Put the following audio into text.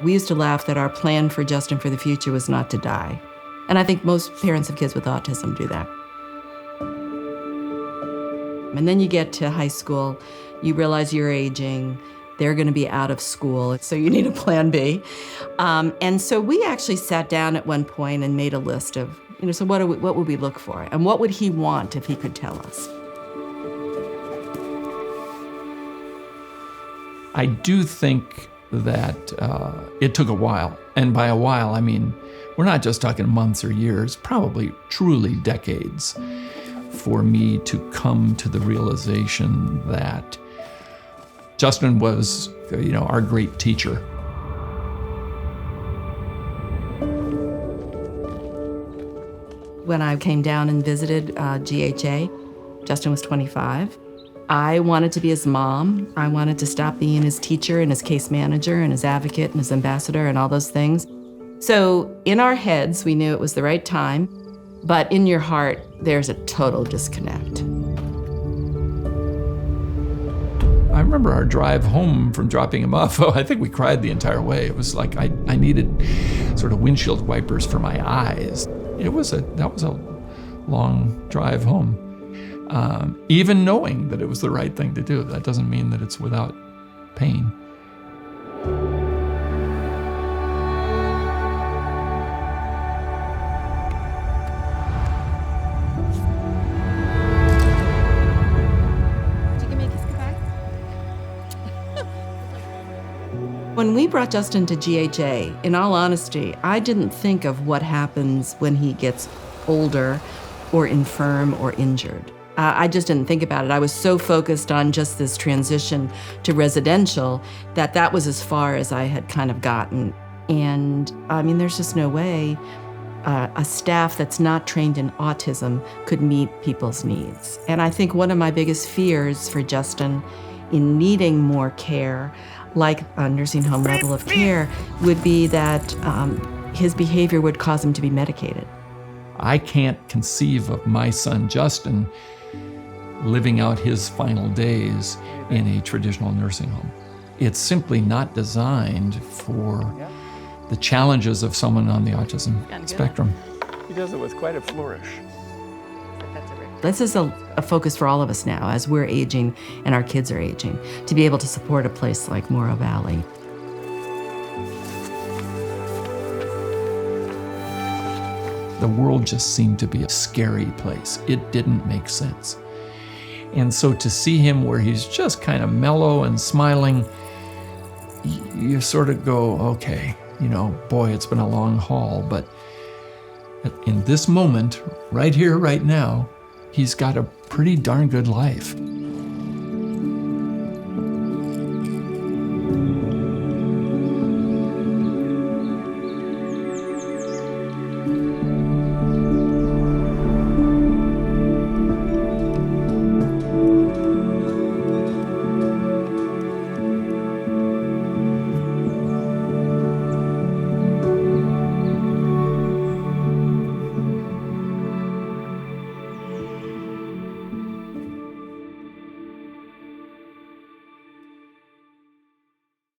We used to laugh that our plan for Justin for the future was not to die. And I think most parents of kids with autism do that. And then you get to high school, you realize you're aging, they're gonna be out of school, so you need a plan B. And so we actually sat down at one point and made a list of, so what would we look for? And what would he want if he could tell us? I do think that it took a while. And by a while, I mean, we're not just talking months or years, probably truly decades, for me to come to the realization that Justin was, our great teacher. When I came down and visited GHA, Justin was 25. I wanted to be his mom. I wanted to stop being his teacher and his case manager and his advocate and his ambassador and all those things. So in our heads, we knew it was the right time, but in your heart, there's a total disconnect. I remember our drive home from dropping him off. Oh, I think we cried the entire way. It was like I needed sort of windshield wipers for my eyes. That was a long drive home. Even knowing that it was the right thing to do, that doesn't mean that it's without pain. When we brought Justin to GHA, in all honesty, I didn't think of what happens when he gets older or infirm or injured. I just didn't think about it. I was so focused on just this transition to residential that was as far as I had kind of gotten. And I mean, there's just no way a staff that's not trained in autism could meet people's needs. And I think one of my biggest fears for Justin in needing more care, like a nursing home level of care, would be that his behavior would cause him to be medicated. I can't conceive of my son Justin living out his final days in a traditional nursing home. It's simply not designed for the challenges of someone on the autism spectrum. He does it with quite a flourish. This is a focus for all of us now as we're aging and our kids are aging, to be able to support a place like Morrow Valley. The world just seemed to be a scary place. It didn't make sense. And so to see him where he's just kind of mellow and smiling, you sort of go, okay, boy, it's been a long haul, but in this moment, right here, right now, he's got a pretty darn good life.